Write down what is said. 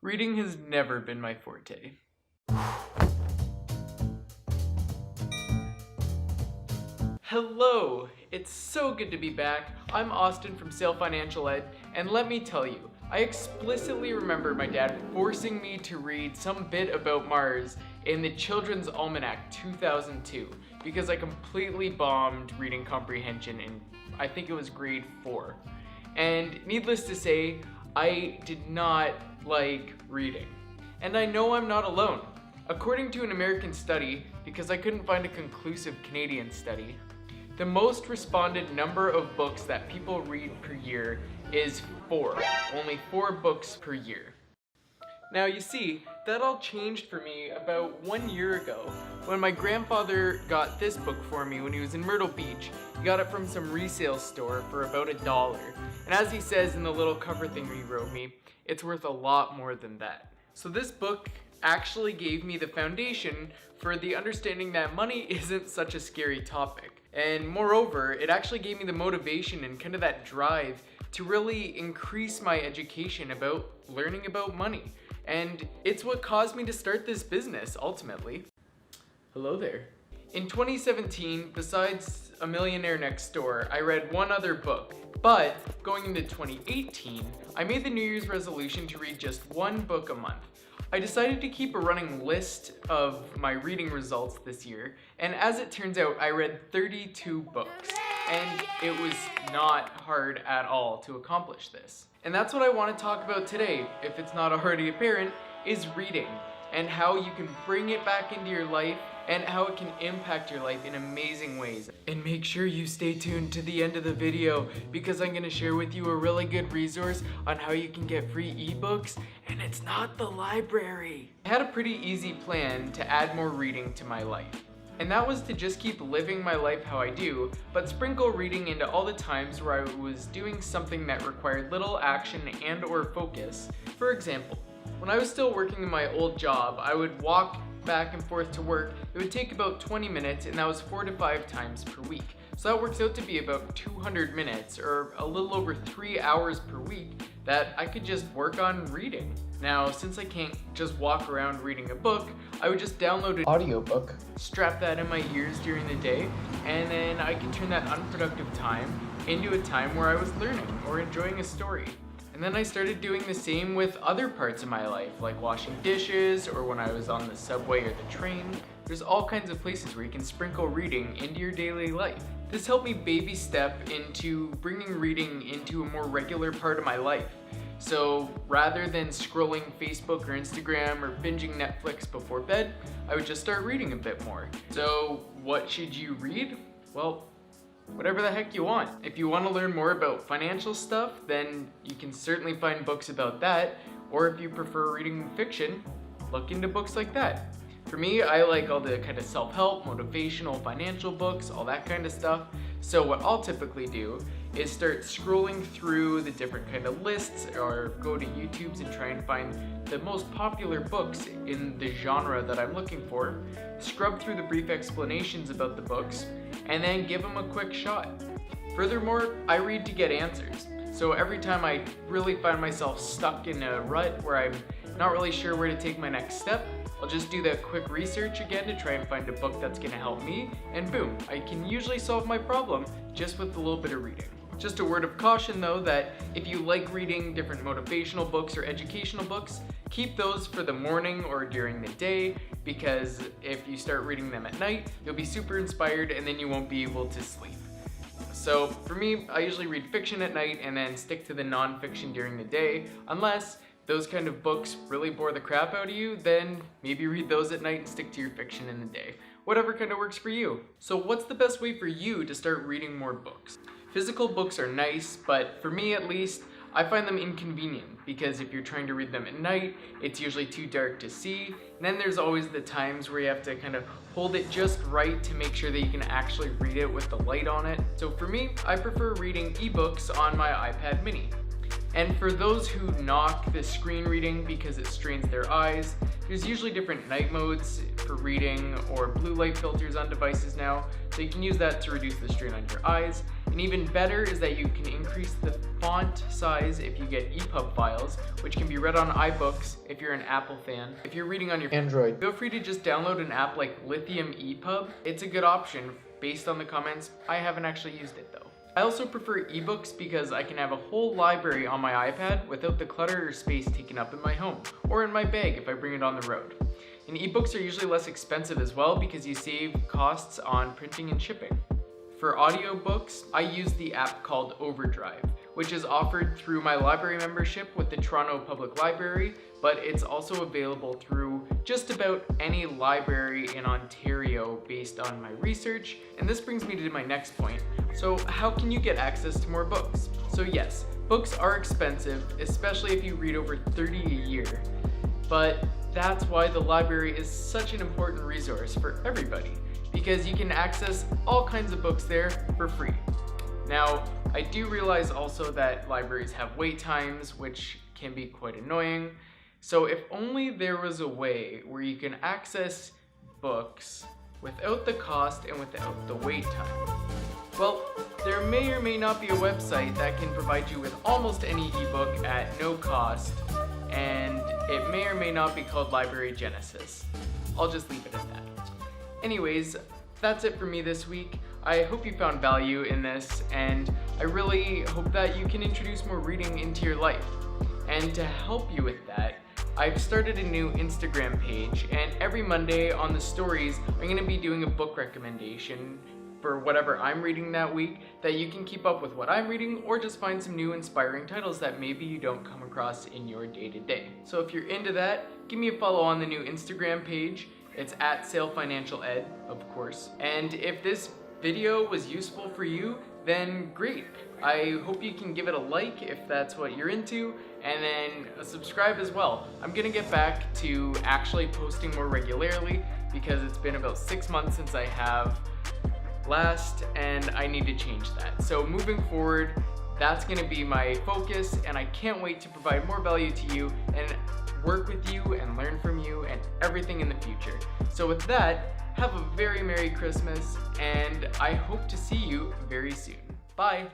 Reading has never been my forte. Hello! It's so good to be back. I'm Austin from Sale Financial Ed, and let me tell you, I explicitly remember my dad forcing me to read some bit about Mars in the Children's Almanac 2002 because I completely bombed reading comprehension in, I think it was grade 4. And needless to say, I did not like reading. And I know I'm not alone. According to an American study, because I couldn't find a conclusive Canadian study, the most responded number of books that people read per year is 4. Only 4 books per year. Now you see, that all changed for me about 1 year ago when my grandfather got this book for me when he was in Myrtle Beach. He got it from some resale store for about $1. And as he says in the little cover thing he wrote me, it's worth a lot more than that. So this book actually gave me the foundation for the understanding that money isn't such a scary topic. And moreover, it actually gave me the motivation and kind of that drive to really increase my education about learning about money. And it's what caused me to start this business, ultimately. Hello there. In 2017, besides A Millionaire Next Door, I read one other book. But going into 2018, I made the New Year's resolution to read just 1 book a month. I decided to keep a running list of my reading results this year, and as it turns out, I read 32 books. And it was not hard at all to accomplish this. And that's what I want to talk about today, if it's not already apparent, is reading, and how you can bring it back into your life, and how it can impact your life in amazing ways. And make sure you stay tuned to the end of the video, because I'm going to share with you a really good resource on how you can get free ebooks, and it's not the library. I had a pretty easy plan to add more reading to my life. And that was to just keep living my life how I do, but sprinkle reading into all the times where I was doing something that required little action and or focus. For example, when I was still working in my old job, I would walk back and forth to work. It would take about 20 minutes, and that was 4 to 5 times per week. So that works out to be about 200 minutes, or a little over 3 hours per week, that I could just work on reading. Now, since I can't just walk around reading a book, I would just download an audiobook, strap that in my ears during the day, and then I could turn that unproductive time into a time where I was learning or enjoying a story. And then I started doing the same with other parts of my life, like washing dishes, or when I was on the subway or the train. There's all kinds of places where you can sprinkle reading into your daily life. This helped me baby step into bringing reading into a more regular part of my life. So rather than scrolling Facebook or Instagram or binging Netflix before bed, I would just start reading a bit more. So what should you read? Well, whatever the heck you want. If you want to learn more about financial stuff, then you can certainly find books about that. Or if you prefer reading fiction, look into books like that. For me, I like all the kind of self-help, motivational, financial books, all that kind of stuff. So what I'll typically do is start scrolling through the different kind of lists, or go to YouTube's and try and find the most popular books in the genre that I'm looking for, scrub through the brief explanations about the books, and then give them a quick shot. Furthermore, I read to get answers. So every time I really find myself stuck in a rut where I'm not really sure where to take my next step, I'll just do that quick research again to try and find a book that's gonna help me, and boom, I can usually solve my problem just with a little bit of reading. Just a word of caution though, that if you like reading different motivational books or educational books, keep those for the morning or during the day, because if you start reading them at night, you'll be super inspired and then you won't be able to sleep. So for me, I usually read fiction at night and then stick to the non-fiction during the day, unless those kind of books really bore the crap out of you, then maybe read those at night and stick to your fiction in the day. Whatever kind of works for you. So what's the best way for you to start reading more books? Physical books are nice, but for me at least, I find them inconvenient because if you're trying to read them at night, it's usually too dark to see. And then there's always the times where you have to kind of hold it just right to make sure that you can actually read it with the light on it. So for me, I prefer reading ebooks on my iPad mini. And for those who knock the screen reading because it strains their eyes, there's usually different night modes for reading or blue light filters on devices now, so you can use that to reduce the strain on your eyes. And even better is that you can increase the font size if you get EPUB files, which can be read on iBooks if you're an Apple fan. If you're reading on your Android, feel free to just download an app like Lithium EPUB. It's a good option based on the comments. I haven't actually used it though. I also prefer ebooks because I can have a whole library on my iPad without the clutter or space taken up in my home, or in my bag if I bring it on the road. And ebooks are usually less expensive as well because you save costs on printing and shipping. For audiobooks, I use the app called Overdrive, which is offered through my library membership with the Toronto Public Library, but it's also available through just about any library in Ontario based on my research. And this brings me to my next point. So how can you get access to more books? So yes, books are expensive, especially if you read over 30 a year, but that's why the library is such an important resource for everybody, because you can access all kinds of books there for free. Now, I do realize also that libraries have wait times, which can be quite annoying. So if only there was a way where you can access books without the cost and without the wait time. Well, there may or may not be a website that can provide you with almost any ebook at no cost, and it may or may not be called Library Genesis. I'll just leave it at that. Anyways, that's it for me this week. I hope you found value in this, and I really hope that you can introduce more reading into your life. And to help you with that, I've started a new Instagram page, and every Monday on the stories, I'm going to be doing a book recommendation for whatever I'm reading that week, that you can keep up with what I'm reading or just find some new inspiring titles that maybe you don't come across in your day-to-day. So if you're into that, give me a follow on the new Instagram page. It's at @SaleFinancialEd, of course. And if this video was useful for you, then great. I hope you can give it a like if that's what you're into, and then subscribe as well. I'm gonna get back to actually posting more regularly because it's been about 6 months since I have last, and I need to change that. So moving forward, that's gonna be my focus, and I can't wait to provide more value to you and work with you and learn from you and everything in the future. So with that, have a very Merry Christmas, and I hope to see you very soon. Bye.